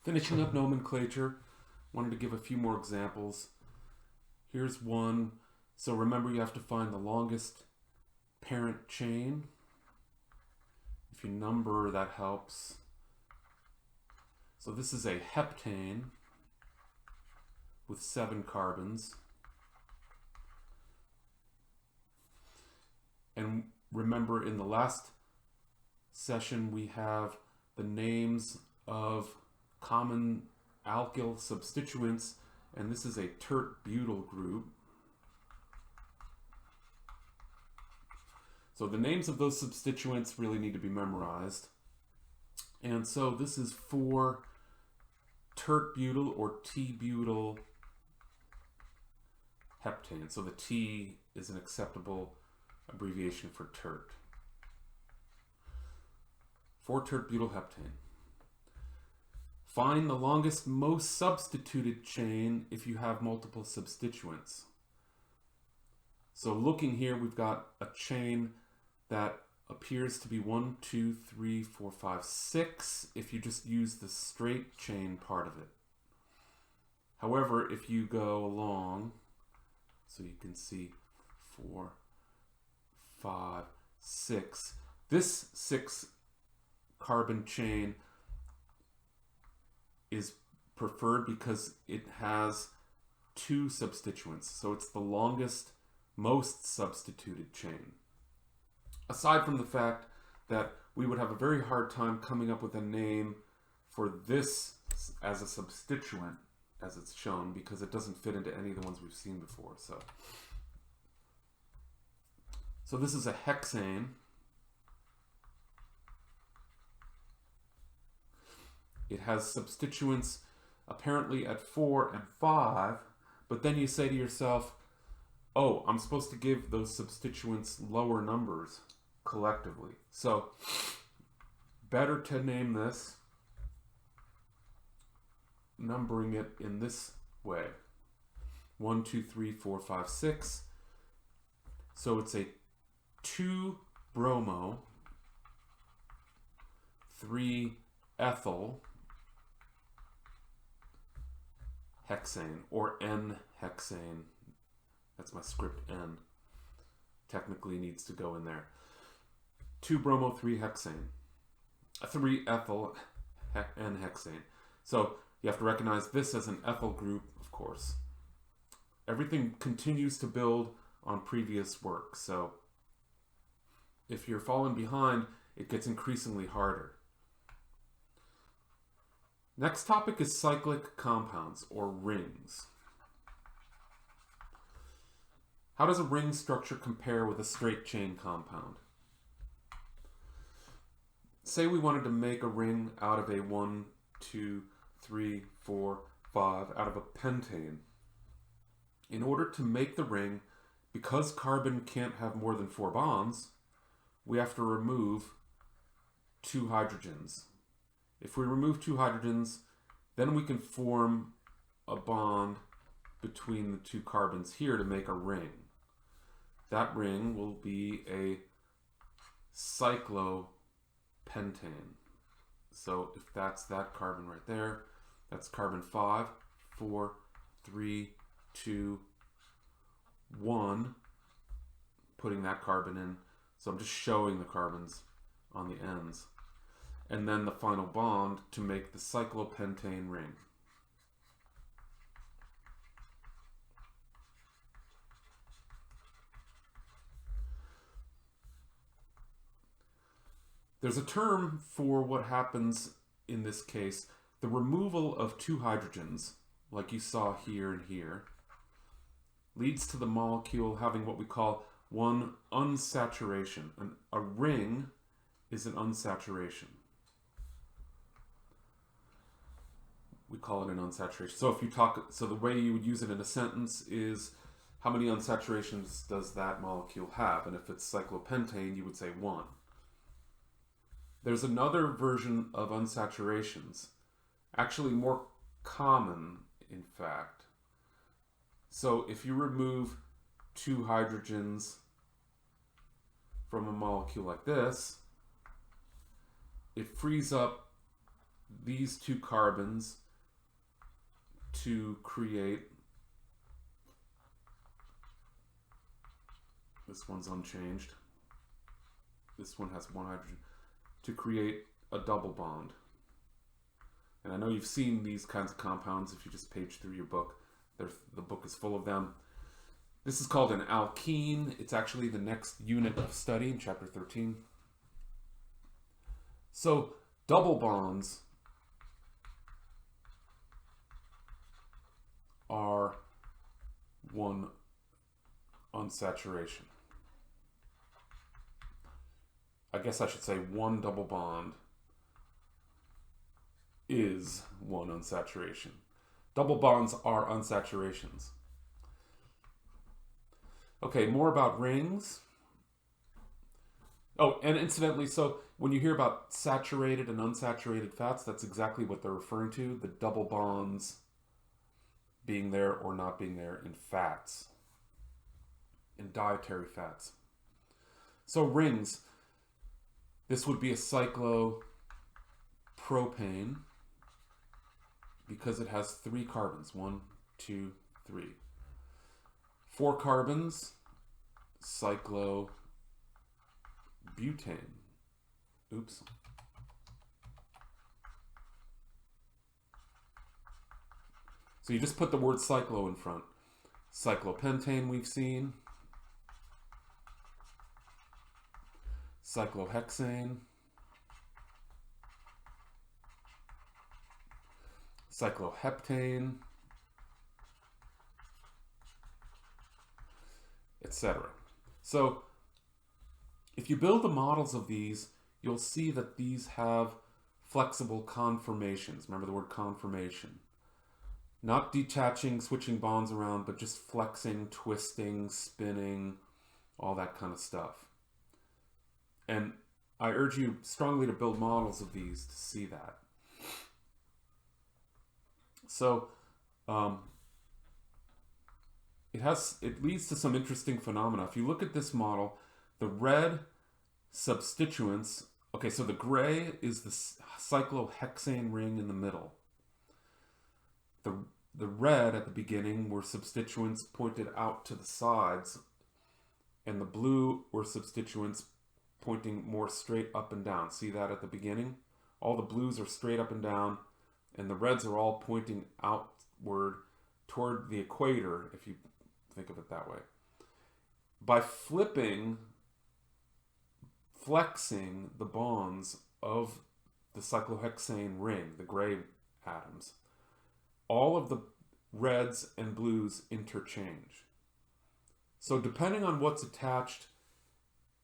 Finishing up nomenclature, wanted to give a few more examples. Here's one. So remember, you have to find the longest parent chain. If you number, that helps. So this is a heptane with 7 carbons. And remember, in the last session, we have the names of common alkyl substituents, and this is a tert-butyl group. So the names of those substituents really need to be memorized. And so this is 4-tert-butyl or T-butyl heptane. So the T is an acceptable abbreviation for tert. 4-tert-butyl heptane. Find the longest most substituted chain if you have multiple substituents. So looking here, we've got a chain that appears to be 1, 2, 3, 4, 5, 6 if you just use the straight chain part of it. However, if you go along, so you can see 4, 5, 6, this 6 carbon chain is preferred because it has 2 substituents. So it's the longest, most substituted chain. Aside from the fact that we would have a very hard time coming up with a name for this as a substituent, as it's shown, because it doesn't fit into any of the ones we've seen before. So this is a hexane. It has substituents apparently at 4 and 5, but then you say to yourself, oh, I'm supposed to give those substituents lower numbers collectively. So better to name this, numbering it in this way. 1, 2, 3, 4, 5, 6. So it's a 2-bromo, 3-ethyl hexane, or N-hexane. That's my script N. Technically needs to go in there. 2-bromo, 3-hexane. 3-ethyl N-hexane. So you have to recognize this as an ethyl group, of course. Everything continues to build on previous work. So if you're falling behind, it gets increasingly harder. Next topic is cyclic compounds, or rings. How does a ring structure compare with a straight chain compound? Say we wanted to make a ring out of a 1, 2, 3, 4, 5, out of a pentane. In order to make the ring, because carbon can't have more than 4 bonds, we have to remove 2 hydrogens. If we remove 2 hydrogens, then we can form a bond between the 2 carbons here to make a ring. That ring will be a cyclopentane. So if that's that carbon right there, that's carbon 5, 4, 3, 2, 1, putting that carbon in. So I'm just showing the carbons on the ends. And then the final bond to make the cyclopentane ring. There's a term for what happens in this case. The removal of 2 hydrogens, like you saw here and here, leads to the molecule having what we call one unsaturation. A ring is an unsaturation. We call it an unsaturation. So if you talk, so the way you would use it in a sentence is, how many unsaturations does that molecule have? And if it's cyclopentane, you would say 1. There's another version of unsaturations, actually more common, in fact. So if you remove 2 hydrogens from a molecule like this, it frees up these two carbons to create, this one's unchanged, this one has one hydrogen, to create a double bond. And I know you've seen these kinds of compounds if you just page through your book. The book is full of them. This is called an alkene. It's actually the next unit of study in chapter 13. So double bonds are one unsaturation. I guess I should say one double bond is one unsaturation. Double bonds are unsaturations. Okay, more about rings. Oh, and incidentally, so when you hear about saturated and unsaturated fats, that's exactly what they're referring to, the double bonds being there or not being there in fats, in dietary fats. So rings, this would be a cyclopropane because it has 3 carbons, 1, 2, 3. 4 carbons, cyclobutane. Oops. So you just put the word cyclo in front. Cyclopentane we've seen. Cyclohexane. Cycloheptane. Etc. So if you build the models of these, you'll see that these have flexible conformations. Remember the word conformation. Not detaching, switching bonds around, but just flexing, twisting, spinning, all that kind of stuff. And I urge you strongly to build models of these to see that. So it leads to some interesting phenomena. If you look at this model, the red substituents, okay, so the gray is the cyclohexane ring in the middle. The red at the beginning were substituents pointed out to the sides, and the blue were substituents pointing more straight up and down. See that at the beginning? All the blues are straight up and down, and the reds are all pointing outward toward the equator, if you think of it that way. By flexing the bonds of the cyclohexane ring, the gray atoms, all of the reds and blues interchange. So depending on what's attached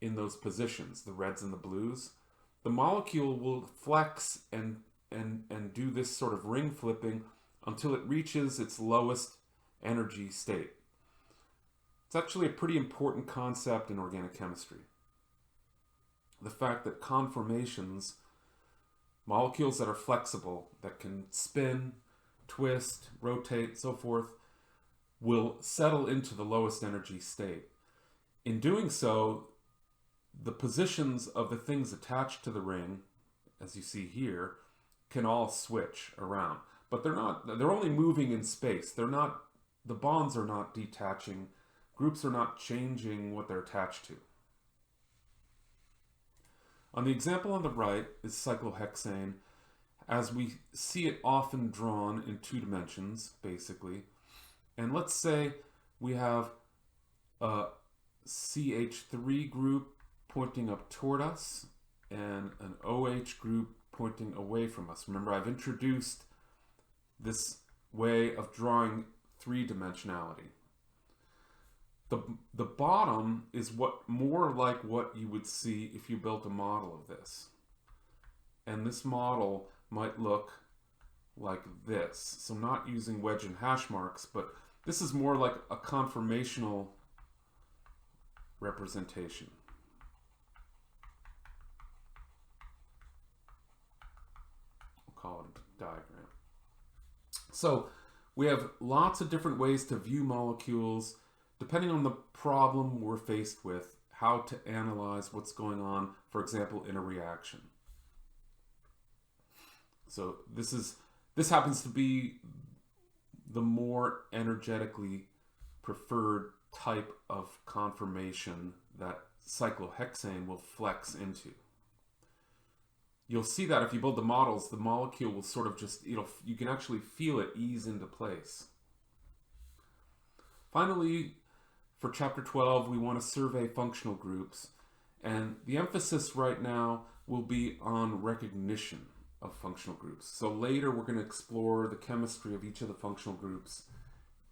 in those positions, the reds and the blues, the molecule will flex and do this sort of ring flipping until it reaches its lowest energy state. It's actually a pretty important concept in organic chemistry. The fact that conformations, molecules that are flexible, that can spin, twist, rotate, so forth, will settle into the lowest energy state. In doing so, the positions of the things attached to the ring, as you see here, can all switch around. But they're only moving in space. The bonds are not detaching. Groups are not changing what they're attached to. On the example on the right is cyclohexane, as we see it often drawn in 2 dimensions, basically. And let's say we have a CH3 group pointing up toward us and an OH group pointing away from us. Remember, I've introduced this way of drawing 3-dimensionality. The bottom is more like what you would see if you built a model of this. And this model might look like this. So not using wedge and hash marks, but this is more like a conformational representation. We'll call it a diagram. So we have lots of different ways to view molecules, depending on the problem we're faced with, how to analyze what's going on, for example, in a reaction. So this happens to be the more energetically preferred type of conformation that cyclohexane will flex into. You'll see that if you build the models, the molecule will sort of just, you can actually feel it ease into place. Finally, for chapter 12, we want to survey functional groups. And the emphasis right now will be on recognition of functional groups. So later we're going to explore the chemistry of each of the functional groups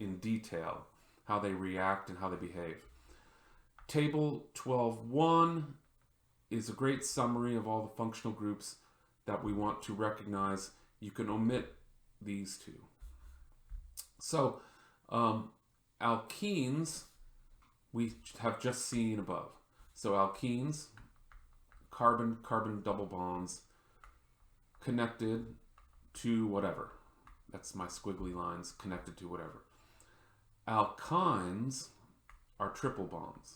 in detail, how they react and how they behave. Table 12.1 is a great summary of all the functional groups that we want to recognize. You can omit these two. So, alkenes we have just seen above. So alkenes, carbon-carbon double bonds connected to whatever. That's my squiggly lines, connected to whatever. Alkynes are triple bonds.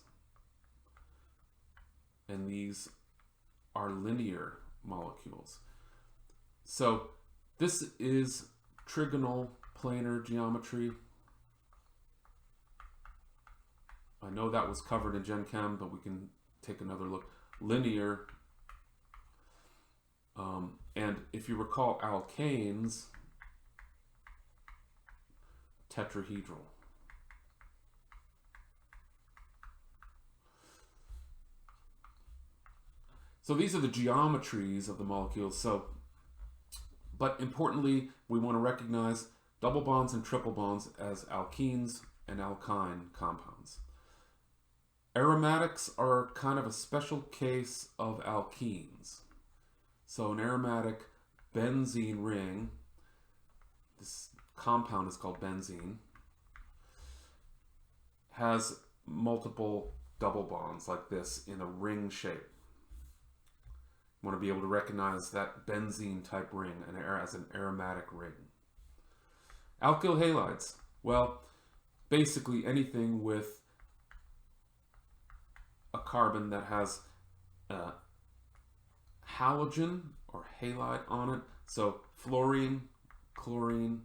And these are linear molecules. So this is trigonal planar geometry. I know that was covered in Gen Chem, but we can take another look. Linear. And if you recall alkanes, tetrahedral. So these are the geometries of the molecules. So, but importantly, we want to recognize double bonds and triple bonds as alkenes and alkyne compounds. Aromatics are kind of a special case of alkenes. So an aromatic benzene ring, this compound is called benzene, has multiple double bonds like this in a ring shape. You want to be able to recognize that benzene type ring as an aromatic ring. Alkyl halides, well, basically anything with a carbon that has a halogen or halide on it. So fluorine, chlorine,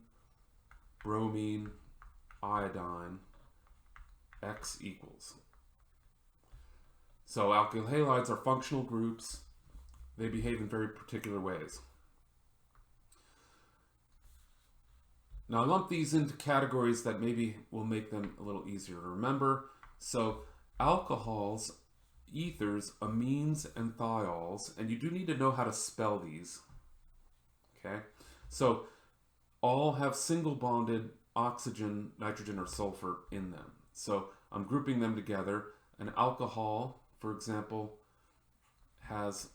bromine, iodine, X equals. So alkyl halides are functional groups. They behave in very particular ways. Now I lump these into categories that maybe will make them a little easier to remember. So alcohols, ethers, amines, and thiols, and you do need to know how to spell these. Okay, so all have single bonded oxygen, nitrogen, or sulfur in them. So I'm grouping them together. An alcohol, for example, has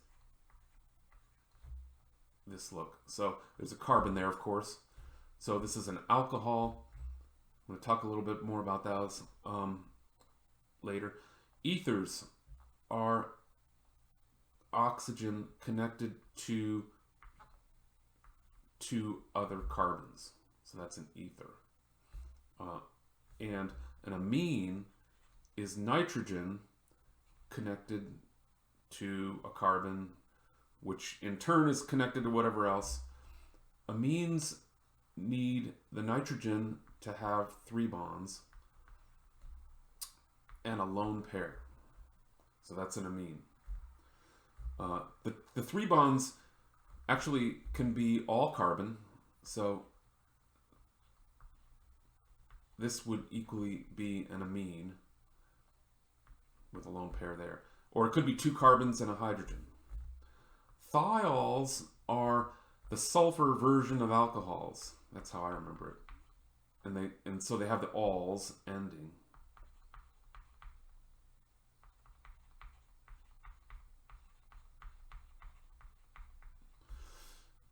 this look. So there's a carbon there, of course. So this is an alcohol. I'm going to talk a little bit more about those later. Ethers are oxygen connected to two other carbons. So that's an ether. And an amine is nitrogen connected to a carbon, which in turn is connected to whatever else. Amines need the nitrogen to have 3 bonds and a lone pair. So that's an amine. The 3 bonds actually can be all carbon. So this would equally be an amine with a lone pair there. Or it could be 2 carbons and a hydrogen. Thiols are the sulfur version of alcohols. That's how I remember it. And so they have the alls ending.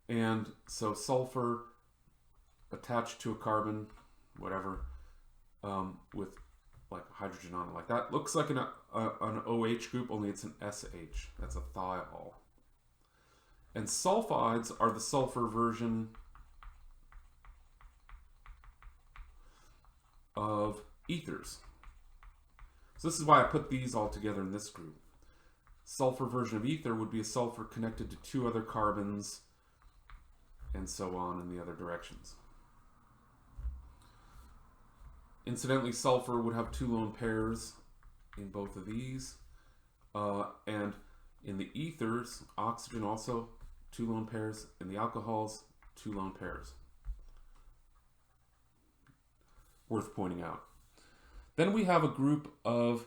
And so sulfur attached to a carbon, whatever, with like hydrogen on it, like that. Looks like an OH group, only it's an SH. That's a thiol. And sulfides are the sulfur version of ethers. So this is why I put these all together in this group. Sulfur version of ether would be a sulfur connected to 2 other carbons and so on in the other directions. Incidentally, sulfur would have 2 lone pairs in both of these. And in the ethers, oxygen also 2 lone pairs. In the alcohols, 2 lone pairs. Worth pointing out. Then we have a group of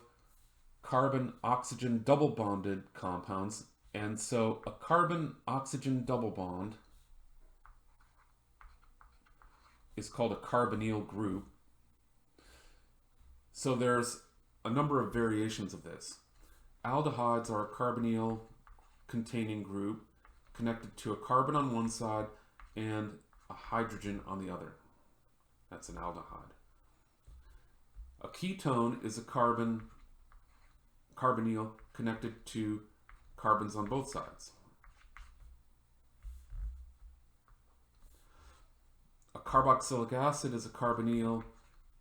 carbon-oxygen double bonded compounds. And so a carbon-oxygen double bond is called a carbonyl group. So there's a number of variations of this. Aldehydes are a carbonyl containing group connected to a carbon on one side and a hydrogen on the other. That's an aldehyde. A ketone is a carbonyl connected to carbons on both sides. A carboxylic acid is a carbonyl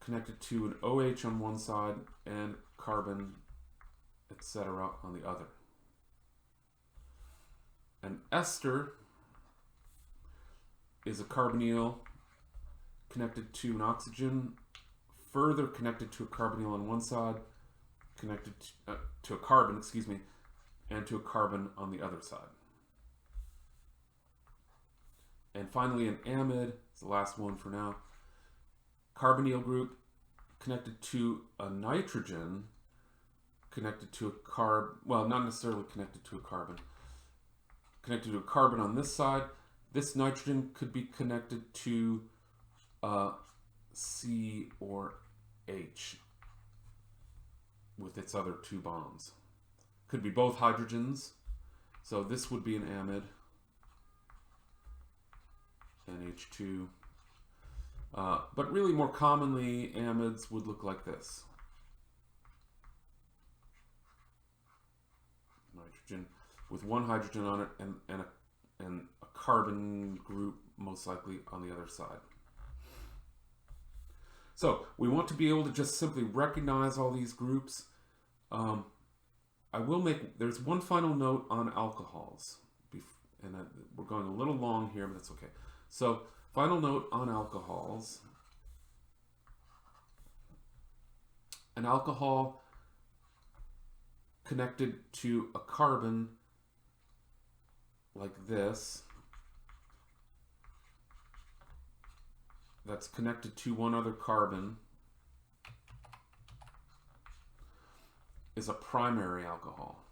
connected to an OH on one side and carbon, etc. on the other. An ester is a carbonyl connected to an oxygen, further connected to a carbonyl on one side, connected to a carbon, and to a carbon on the other side. And finally, an amide is the last one for now. Carbonyl group connected to a nitrogen, connected to a well, not necessarily connected to a carbon, connected to a carbon on this side. This nitrogen could be connected to C or H with its other 2 bonds. Could be both hydrogens, so this would be an amide, NH2. But really more commonly, amides would look like this. Nitrogen with 1 hydrogen on it and a carbon group most likely on the other side. So we want to be able to just simply recognize all these groups. There's one final note on alcohols. And we're going a little long here, but that's okay. So final note on alcohols. An alcohol connected to a carbon like this, that's connected to one other carbon, is a primary alcohol.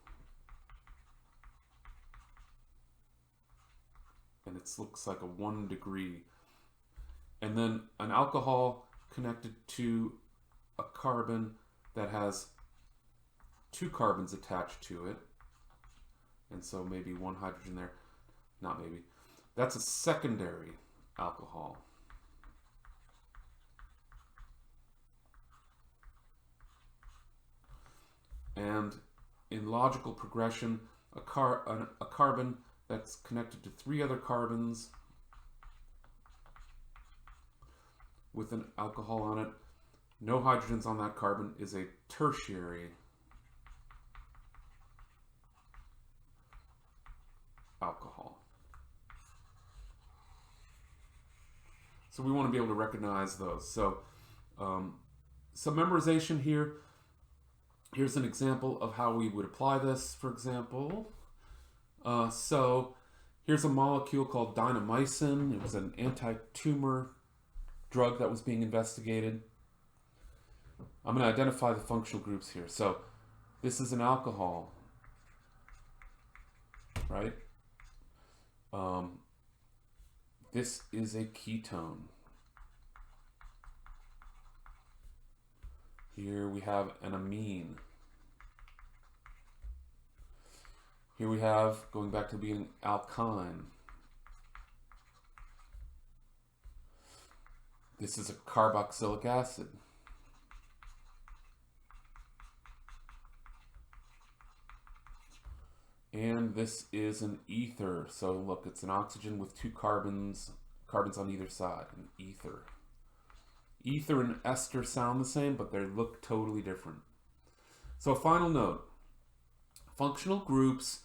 And it looks like a 1 degree. And then an alcohol connected to a carbon that has 2 carbons attached to it. And so maybe 1 hydrogen there. Not maybe. That's a secondary alcohol. And in logical progression, a carbon that's connected to 3 other carbons with an alcohol on it, no hydrogens on that carbon, is a tertiary alcohol. So we want to be able to recognize those. So some memorization here. Here's an example of how we would apply this, for example. So here's a molecule called dynomycin. It was an anti-tumor drug that was being investigated. I'm going to identify the functional groups here. So this is an alcohol, right? This is a ketone. Here we have an amine. Here we have, going back to being alkyne. This is a carboxylic acid. And this is an ether. So look, it's an oxygen with 2 carbons on either side, an ether. Ether and ester sound the same, but they look totally different. So final note, functional groups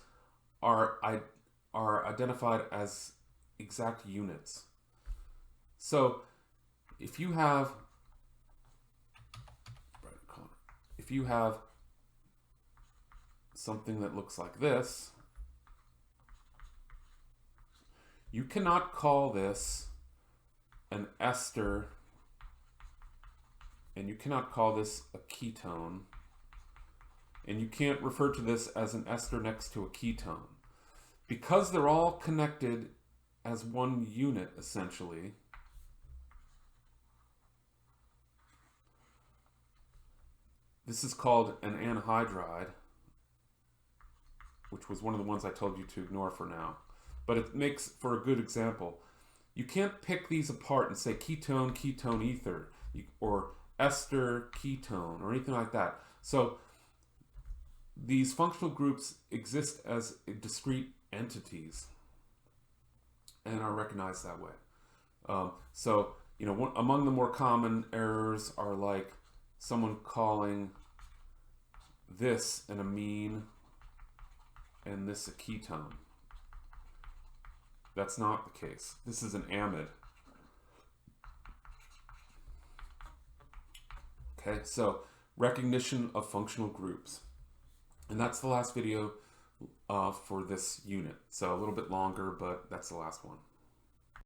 are identified as exact units. So if you have something that looks like this, you cannot call this an ester, and you cannot call this a ketone, and you can't refer to this as an ester next to a ketone. Because they're all connected as one unit, essentially, this is called an anhydride, which was one of the ones I told you to ignore for now. But it makes for a good example. You can't pick these apart and say ketone, ketone ether, or ester ketone, or anything like that. So these functional groups exist as discrete entities and are recognized that way. So, you know, among the more common errors are like someone calling this an amine and this a ketone. That's not the case. This is an amide. Okay, so recognition of functional groups. And that's the last video for this unit. So a little bit longer, but that's the last one.